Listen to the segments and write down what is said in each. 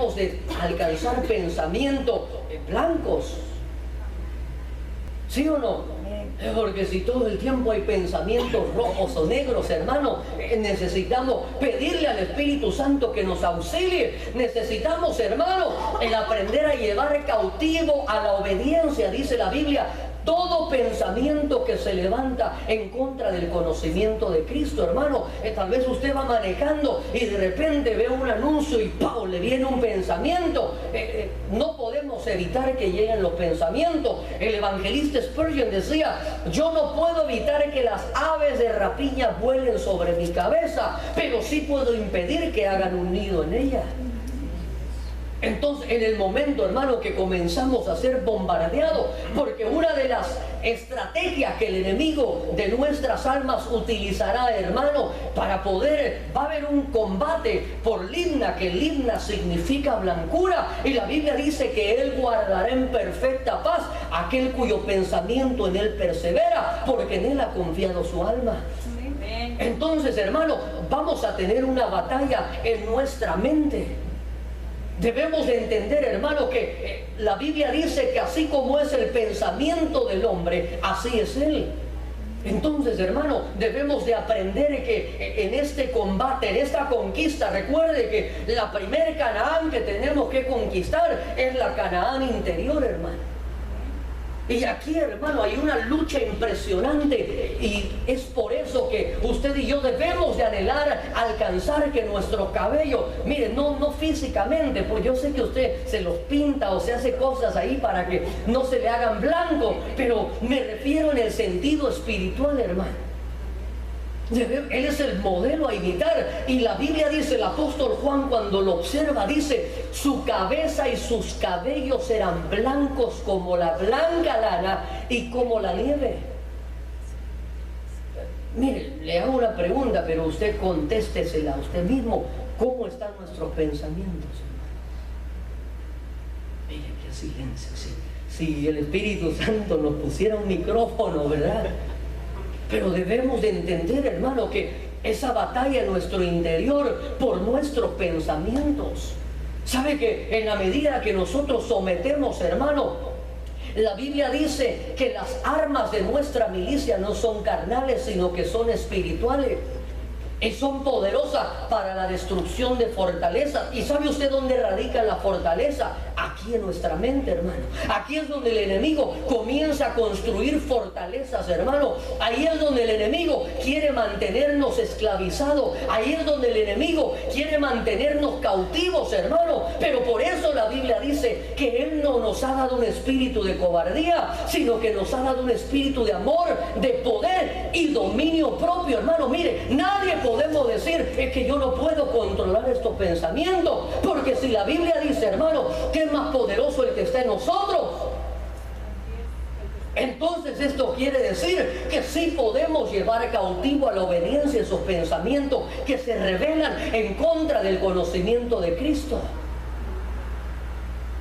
debemos de alcanzar pensamientos blancos. ¿Sí o no? Porque si todo el tiempo hay pensamientos rojos o negros, hermano, necesitamos pedirle al Espíritu Santo que nos auxilie. Necesitamos, hermano, el aprender a llevar cautivo a la obediencia, dice la Biblia, todo pensamiento que se levanta en contra del conocimiento de Cristo, hermano. Tal vez usted va manejando y de repente ve un anuncio y ¡pau!, le viene un pensamiento. No podemos evitar que lleguen los pensamientos. El evangelista Spurgeon decía: yo no puedo evitar que las aves de rapiña vuelen sobre mi cabeza, pero sí puedo impedir que hagan un nido en ella. Entonces, en el momento, hermano, que comenzamos a ser bombardeados, porque una de las estrategias que el enemigo de nuestras almas utilizará, hermano, para poder, va a haber un combate por Libna, que Libna significa blancura, y la Biblia dice que Él guardará en perfecta paz aquel cuyo pensamiento en Él persevera, porque en Él ha confiado su alma. Entonces, hermano, vamos a tener una batalla en nuestra mente. Debemos de entender, hermano, que la Biblia dice que así como es el pensamiento del hombre, así es él. Entonces, hermano, debemos de aprender que en este combate, en esta conquista, recuerde que la primer Canaán que tenemos que conquistar es la Canaán interior, hermano. Y aquí, hermano, hay una lucha impresionante, y es por eso que usted y yo debemos de anhelar alcanzar que nuestro cabello, mire, no físicamente, pues yo sé que usted se los pinta o se hace cosas ahí para que no se le hagan blanco, pero me refiero en el sentido espiritual, hermano. Él es el modelo a imitar, y la Biblia dice, el apóstol Juan cuando lo observa dice: su cabeza y sus cabellos eran blancos como la blanca lana y como la nieve. Mire, le hago una pregunta, pero usted contéstesela a usted mismo. ¿Cómo están nuestros pensamientos, hermano? Mire, qué silencio. Si el Espíritu Santo nos pusiera un micrófono, ¿verdad? Pero debemos de entender, hermano, que esa batalla en nuestro interior por nuestros pensamientos. ¿Sabe que en la medida que nosotros sometemos, hermano, la Biblia dice que las armas de nuestra milicia no son carnales, sino que son espirituales? Y son poderosas para la destrucción de fortalezas. ¿Y sabe usted dónde radica la fortaleza? Aquí en nuestra mente, hermano. Aquí es donde el enemigo comienza a construir fortalezas, hermano. Ahí es donde el enemigo quiere mantenernos esclavizados. Ahí es donde el enemigo quiere mantenernos cautivos, hermano. Pero por eso la Biblia dice que Él no nos ha dado un espíritu de cobardía, sino que nos ha dado un espíritu de amor, de poder y dominio propio, hermano. Mire, nadie podemos decir es que yo no puedo controlar estos pensamientos, porque si la Biblia dice, hermano, que es más poderoso el que está en nosotros, entonces esto quiere decir que sí podemos llevar cautivo a la obediencia esos pensamientos que se rebelan en contra del conocimiento de Cristo.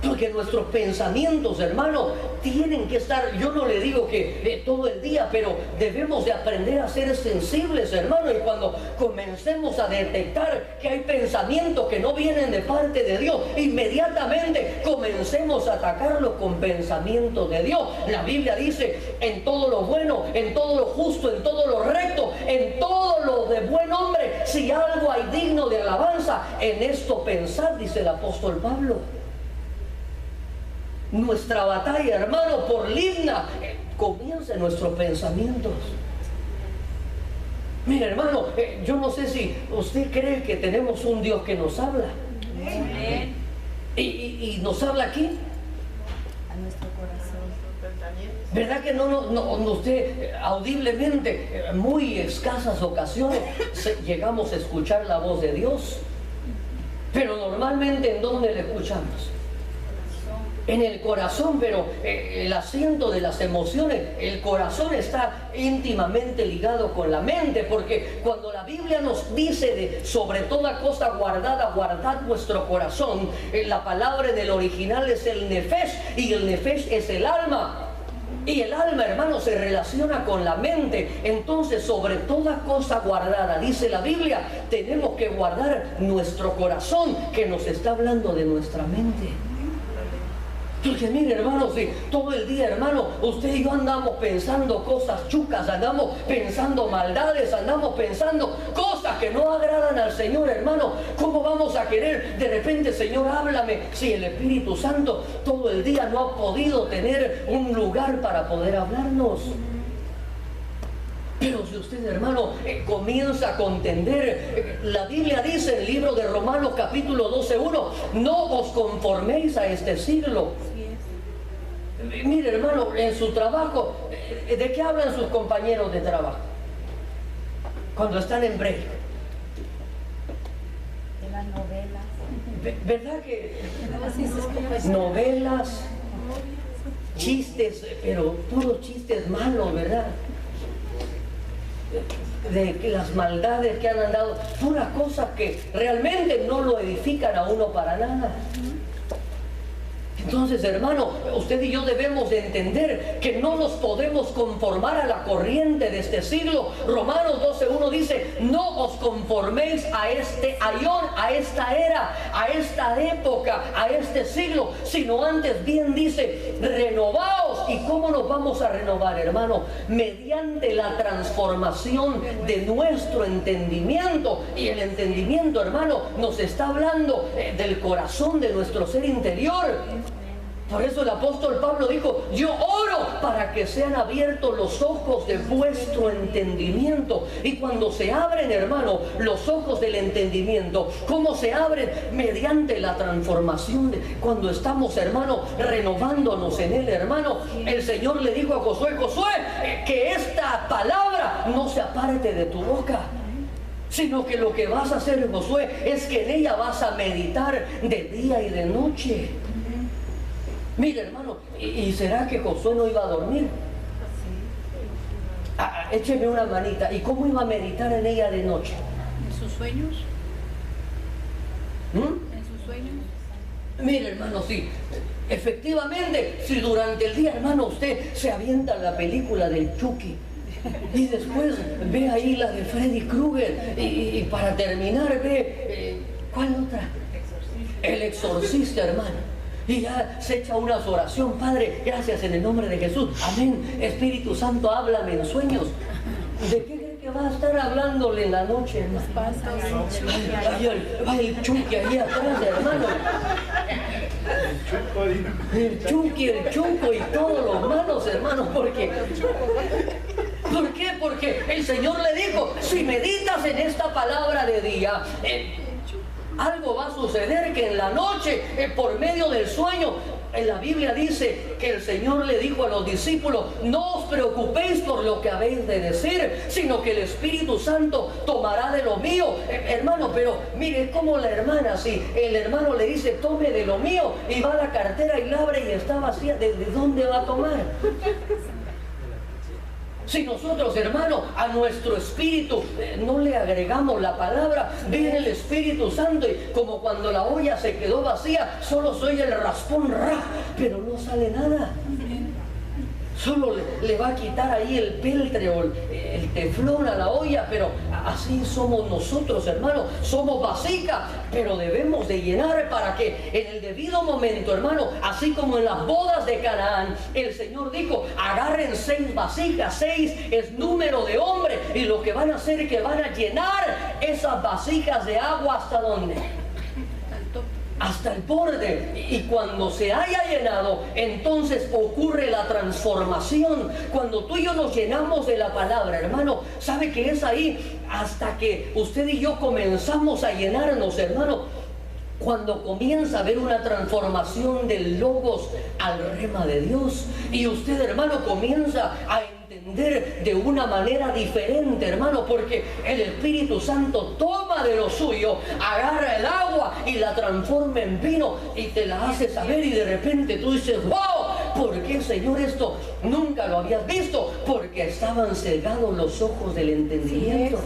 Porque nuestros pensamientos, hermano, tienen que estar, yo no le digo que todo el día, pero debemos de aprender a ser sensibles, hermano. Y cuando comencemos a detectar que hay pensamientos que no vienen de parte de Dios, inmediatamente comencemos a atacarlos con pensamientos de Dios. La Biblia dice: en todo lo bueno, en todo lo justo, en todo lo recto, en todo lo de buen hombre, si algo hay digno de alabanza, en esto pensad, dice el apóstol Pablo. Nuestra batalla, hermano, por Libna comienza en nuestros pensamientos. Mire, hermano, yo no sé si usted cree que tenemos un Dios que nos habla. Amén. Y nos habla aquí. A nuestro corazón. ¿Verdad que no usted audiblemente, muy escasas ocasiones, llegamos a escuchar la voz de Dios? Pero normalmente, ¿en dónde le escuchamos? En el corazón. Pero el asiento de las emociones, el corazón está íntimamente ligado con la mente, porque cuando la Biblia nos dice sobre toda cosa guardada, guardad vuestro corazón, la palabra del original es el nefesh, y el nefesh es el alma. Y el alma, hermano, se relaciona con la mente. Entonces, sobre toda cosa guardada, dice la Biblia, tenemos que guardar nuestro corazón, que nos está hablando de nuestra mente. Porque mire, hermano, si todo el día, hermano, usted y yo andamos pensando cosas chucas, andamos pensando maldades, andamos pensando cosas que no agradan al Señor, hermano, ¿cómo vamos a querer de repente, Señor, háblame, si el Espíritu Santo todo el día no ha podido tener un lugar para poder hablarnos? Pero si usted, hermano, comienza a contender, la Biblia dice en el libro de Romanos capítulo 12:1, no os conforméis a este siglo. Mire, hermano, en su trabajo, ¿de qué hablan sus compañeros de trabajo? Cuando están en break. De las novelas. ¿Verdad que novelas, chistes, pero puros chistes malos, ¿verdad? De las maldades que han andado, puras cosas que realmente no lo edifican a uno para nada. Entonces, hermano, usted y yo debemos de entender que no nos podemos conformar a la corriente de este siglo. Romanos 12:1 dice, no os conforméis a este aión, a esta era, a esta época, a este siglo, sino antes bien dice, renovaos. ¿Y cómo nos vamos a renovar, hermano? Mediante la transformación de nuestro entendimiento. Y el entendimiento, hermano, nos está hablando del corazón, de nuestro ser interior. Por eso el apóstol Pablo dijo, yo oro para que sean abiertos los ojos de vuestro entendimiento. Y cuando se abren, hermano, los ojos del entendimiento, ¿cómo se abren? Mediante la transformación. Cuando estamos, hermano, renovándonos en él, hermano, el Señor le dijo a Josué, Josué, que esta palabra no se aparte de tu boca, sino que lo que vas a hacer, Josué, es que en ella vas a meditar de día y de noche. Mire, hermano, ¿y será que Josué no iba a dormir? Écheme una manita. ¿Y cómo iba a meditar en ella de noche? ¿En sus sueños? ¿En sus sueños? Mire, hermano, sí. Efectivamente, si durante el día, hermano, usted se avienta la película del Chucky y después ve ahí la de Freddy Krueger y para terminar ve... ¿cuál otra? El Exorcista, hermano. Y ya se echa una oración, Padre, gracias en el nombre de Jesús. Amén. Espíritu Santo, háblame en sueños. ¿De qué cree que va a estar hablándole en la noche, hermano? Va el Chucky ahí atrás, hermano. El Chucky, el Chuco y todos los malos, hermano, porque... ¿Por qué? Porque el Señor le dijo, si meditas en esta palabra de día... algo va a suceder que en la noche, por medio del sueño, en la Biblia dice que el Señor le dijo a los discípulos, no os preocupéis por lo que habéis de decir, sino que el Espíritu Santo tomará de lo mío. Hermano, pero mire, es como la hermana, si el hermano le dice, tome de lo mío, y va a la cartera y la abre y está vacía, ¿de dónde va a tomar? Si nosotros, hermano, a nuestro espíritu no le agregamos la palabra, viene el Espíritu Santo y como cuando la olla se quedó vacía, solo soy el raspón, pero no sale nada. Solo le va a quitar ahí el peltre o el teflón a la olla, pero así somos nosotros, hermano. Somos vasija, pero debemos de llenar para que en el debido momento, hermano, así como en las bodas de Canaán, el Señor dijo, agarren 6 vasijas, 6 es número de hombre, y lo que van a hacer es que van a llenar esas vasijas de agua hasta ¿dónde? Hasta el borde. Y cuando se haya llenado, entonces ocurre la transformación. Cuando tú y yo nos llenamos de la palabra, hermano, ¿sabe que es ahí? Hasta que usted y yo comenzamos a llenarnos, hermano, cuando comienza a haber una transformación del logos al rema de Dios, y usted, hermano, comienza a entender de una manera diferente, hermano, porque el Espíritu Santo toma de lo suyo, agarra el agua y la transforma en vino y te la hace saber, y de repente tú dices, wow, ¿por qué, Señor, esto nunca lo habías visto? Porque estaban cegados los ojos del entendimiento.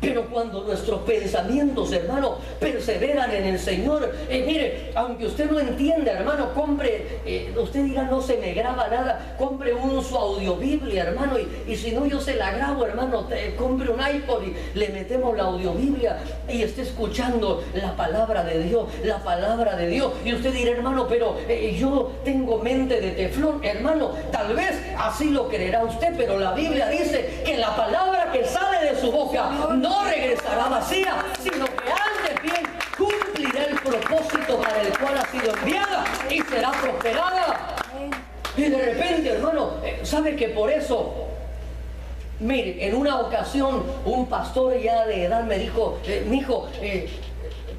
Pero cuando nuestros pensamientos, hermano, perseveran en el Señor, mire, aunque usted no entienda, hermano, compre, usted dirá, no se me graba nada, compre su audiobiblia, hermano, y si no yo se la grabo, hermano, compre un iPod y le metemos la audiobiblia y esté escuchando la palabra de Dios, la palabra de Dios. Y usted dirá, hermano, pero yo tengo mente de teflón, hermano, tal vez así lo creerá usted, pero la Biblia dice que la palabra que sale de su boca no regresará vacía, sino que antes bien cumplirá el propósito para el cual ha sido enviada y será prosperada. Y de repente, hermano, ¿sabe que por eso? Mire, en una ocasión un pastor ya de edad me dijo, mijo,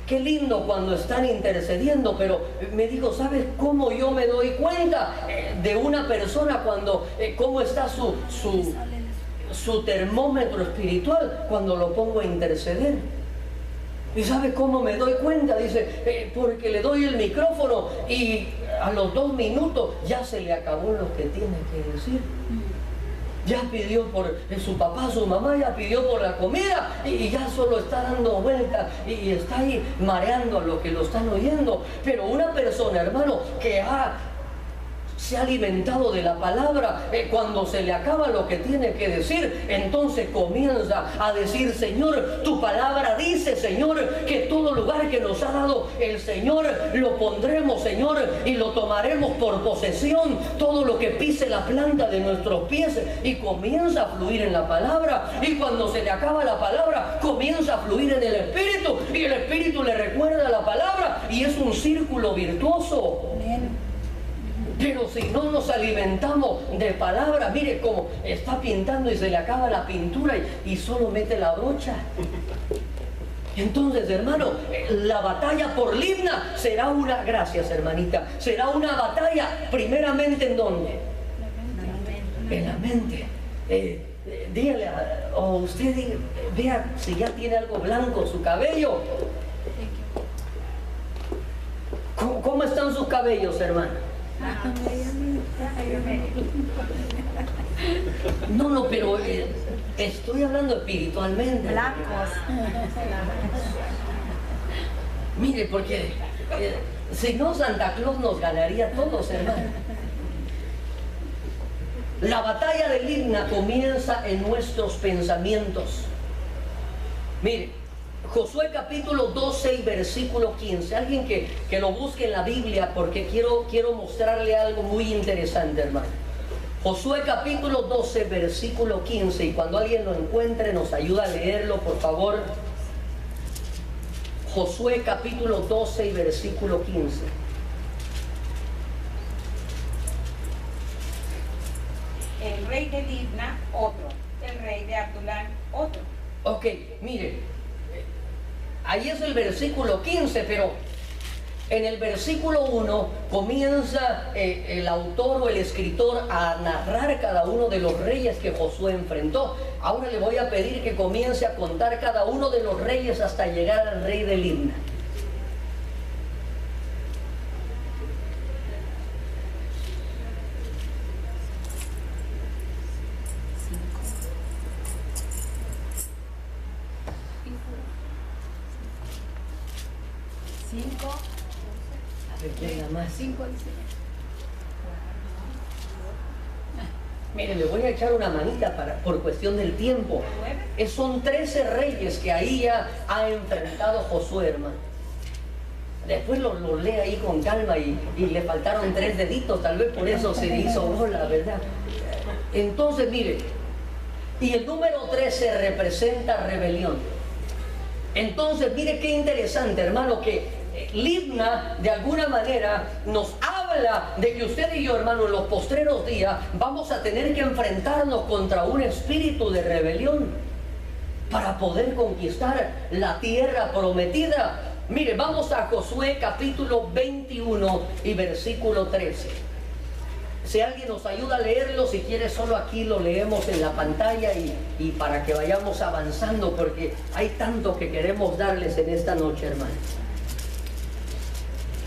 qué lindo cuando están intercediendo, pero me dijo, ¿sabes cómo yo me doy cuenta de una persona cuando, cómo está su termómetro espiritual cuando lo pongo a interceder? ¿Y sabe cómo me doy cuenta? Dice, porque le doy el micrófono y a los 2 minutos ya se le acabó lo que tiene que decir. Ya pidió por su papá, su mamá, ya pidió por la comida y ya solo está dando vueltas y está ahí mareando a los que lo están oyendo. Pero una persona, hermano, que se ha alimentado de la palabra, cuando se le acaba lo que tiene que decir, entonces comienza a decir, Señor, tu palabra dice, Señor, que todo lugar que nos ha dado el Señor lo pondremos, Señor, y lo tomaremos por posesión, todo lo que pise la planta de nuestros pies, y comienza a fluir en la palabra. Y cuando se le acaba la palabra, comienza a fluir en el Espíritu, y el Espíritu le recuerda la palabra, y es un círculo virtuoso. Pero si no nos alimentamos de palabra, mire cómo está pintando y se le acaba la pintura y solo mete la brocha. Entonces, hermano, la batalla por Libna será una, gracias hermanita, será una batalla primeramente ¿en dónde? En la mente. Dígale, o usted vea si ya tiene algo blanco en su cabello. ¿Cómo están sus cabellos, hermano? No, pero estoy hablando espiritualmente. Blancos. Mire, porque si no, Santa Claus nos ganaría a todos, hermano. La batalla de Libna comienza en nuestros pensamientos. Mire, Josué capítulo 12 y versículo 15. Alguien que lo busque en la Biblia, porque quiero mostrarle algo muy interesante, hermano. Josué capítulo 12, versículo 15. Y cuando alguien lo encuentre, nos ayuda a leerlo, por favor. Josué capítulo 12 y versículo 15. El rey de Libna, otro. El rey de Adulán, otro. Ok, mire. Ahí es el versículo 15, pero en el versículo 1 comienza el autor o el escritor a narrar cada uno de los reyes que Josué enfrentó. Ahora le voy a pedir que comience a contar cada uno de los reyes hasta llegar al rey de Libna. Mire, le voy a echar una manita por cuestión del tiempo. Son 13 reyes que ahí ya ha enfrentado Josué, hermano. Después lo lee ahí con calma y le faltaron 3 deditos, tal vez por eso se hizo bola, ¿verdad? Entonces, mire, y el número 13 representa rebelión. Entonces, mire qué interesante, hermano, que Libna de alguna manera nos habla de que usted y yo, hermano, en los postreros días vamos a tener que enfrentarnos contra un espíritu de rebelión para poder conquistar la tierra prometida. Mire, vamos a Josué capítulo 21 y versículo 13. Si alguien nos ayuda a leerlo, si quiere solo aquí lo leemos en la pantalla y para que vayamos avanzando, porque hay tanto que queremos darles en esta noche, hermano.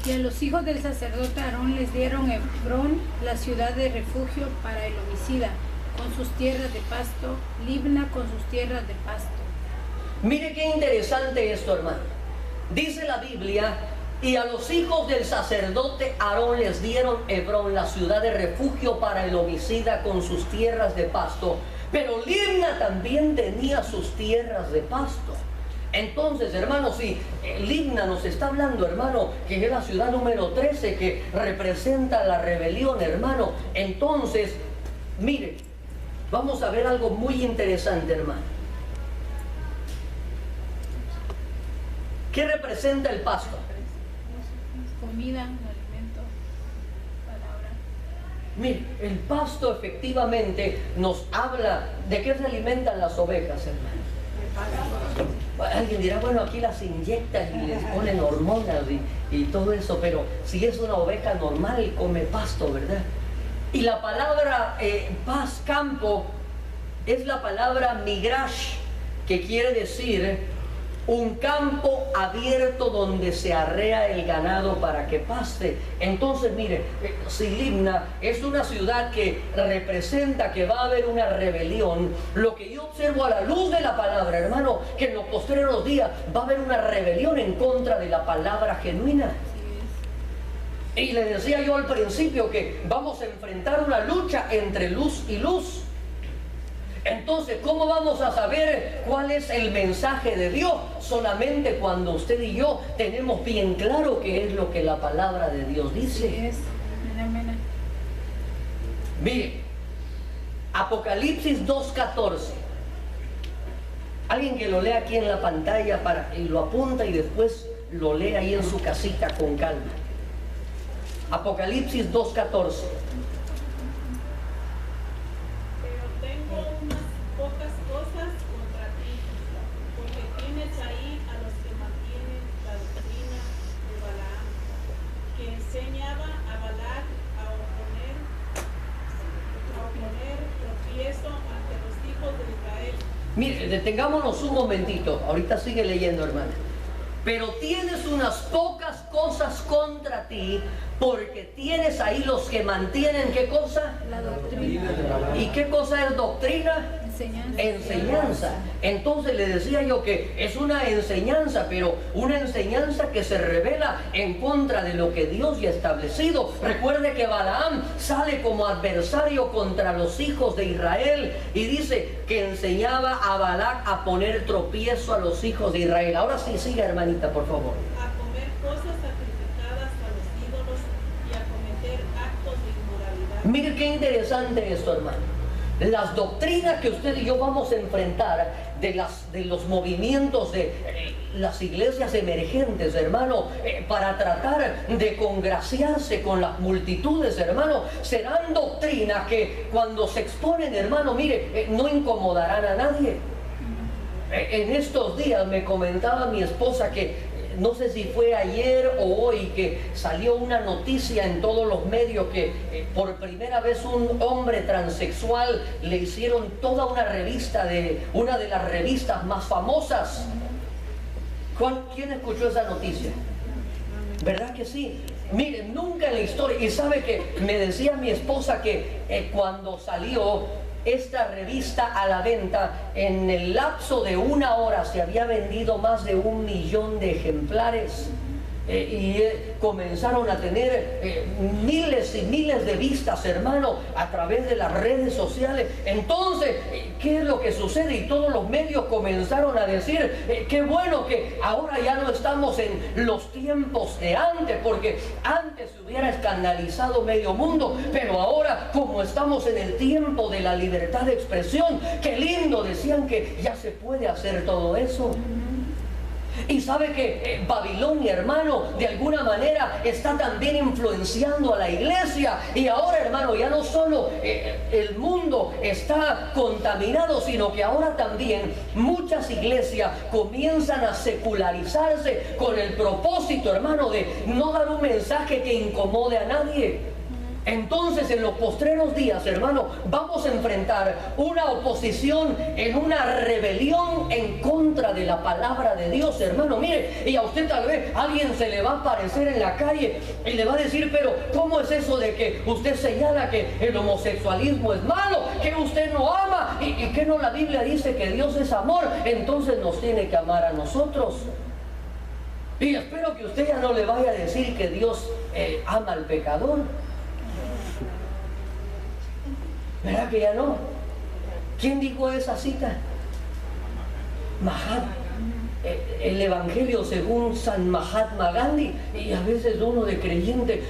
Y a los hijos del sacerdote Aarón les dieron Hebrón, la ciudad de refugio para el homicida, con sus tierras de pasto, Libna con sus tierras de pasto. Mire qué interesante esto, hermano. Dice la Biblia: y a los hijos del sacerdote Aarón les dieron Hebrón, la ciudad de refugio para el homicida, con sus tierras de pasto. Pero Libna también tenía sus tierras de pasto. Entonces, hermano, si Libna nos está hablando, hermano, que es la ciudad número 13, que representa la rebelión, hermano, entonces, mire, vamos a ver algo muy interesante, hermano. ¿Qué representa el pasto? Comida, alimento, palabra. Mire, el pasto efectivamente nos habla de qué se alimentan las ovejas, hermano. Alguien dirá, bueno, aquí las inyectan y les ponen hormonas y todo eso, pero si es una oveja normal, come pasto, ¿verdad? Y la palabra paz, campo, es la palabra migrash, que quiere decir un campo abierto donde se arrea el ganado para que paste. Entonces, mire, si Libna es una ciudad que representa que va a haber una rebelión, lo que yo observo a la luz de la palabra, hermano, que en los posteriores días va a haber una rebelión en contra de la palabra genuina. Y le decía yo al principio que vamos a enfrentar una lucha entre luz y luz. Entonces, ¿cómo vamos a saber cuál es el mensaje de Dios? Solamente cuando usted y yo tenemos bien claro qué es lo que la palabra de Dios dice. Sí es. Amén. Mire, Apocalipsis 2:14. Alguien que lo lea aquí en la pantalla y lo apunta y después lo lee ahí en su casita con calma. Apocalipsis 2:14. Mire, detengámonos un momentito. Ahorita sigue leyendo, hermana. Pero tienes unas pocas cosas contra ti, porque tienes ahí los que mantienen, ¿qué cosa? La doctrina. ¿Y qué cosa es doctrina? Enseñanza. Enseñanza. Entonces le decía yo que es una enseñanza, pero una enseñanza que se revela en contra de lo que Dios ya ha establecido. Recuerde que Balaam sale como adversario contra los hijos de Israel y dice que enseñaba a Balac a poner tropiezo a los hijos de Israel. Ahora sí, siga, hermanita, por favor. A comer cosas sacrificadas a los ídolos y a cometer actos de inmoralidad. Mire qué interesante esto, hermano. Las doctrinas que usted y yo vamos a enfrentar de los movimientos de las iglesias emergentes, hermano, para tratar de congraciarse con las multitudes, hermano, serán doctrinas que cuando se exponen, hermano, mire, no incomodarán a nadie. En estos días me comentaba mi esposa que no sé si fue ayer o hoy que salió una noticia en todos los medios que por primera vez un hombre transexual le hicieron toda una revista de una de las revistas más famosas. ¿Quién escuchó esa noticia? ¿Verdad que sí? Miren, nunca en la historia. Y sabe que me decía mi esposa que cuando salió esta revista a la venta, en el lapso de una hora se había vendido más de 1 millón de ejemplares. Comenzaron a tener miles y miles de vistas, hermano, a través de las redes sociales. Entonces, ¿qué es lo que sucede? Y todos los medios comenzaron a decir, qué bueno que ahora ya no estamos en los tiempos de antes, porque antes se hubiera escandalizado medio mundo, pero ahora, como estamos en el tiempo de la libertad de expresión, qué lindo, decían que ya se puede hacer todo eso. Y sabe que Babilonia, hermano, de alguna manera está también influenciando a la iglesia. Y ahora, hermano, ya no solo el mundo está contaminado, sino que ahora también muchas iglesias comienzan a secularizarse con el propósito, hermano, de no dar un mensaje que incomode a nadie. Entonces en los postreros días, hermano, vamos a enfrentar una oposición en una rebelión en contra de la palabra de Dios, hermano. Mire, y a usted tal vez alguien se le va a aparecer en la calle y le va a decir, pero ¿cómo es eso de que usted señala que el homosexualismo es malo, que usted no ama y que no la Biblia dice que Dios es amor? Entonces nos tiene que amar a nosotros. Y espero que usted ya no le vaya a decir que Dios ama al pecador. ¿Verdad que ya no? ¿Quién dijo esa cita? Mahatma. El Evangelio según San Mahatma Gandhi. Y a veces uno de creyente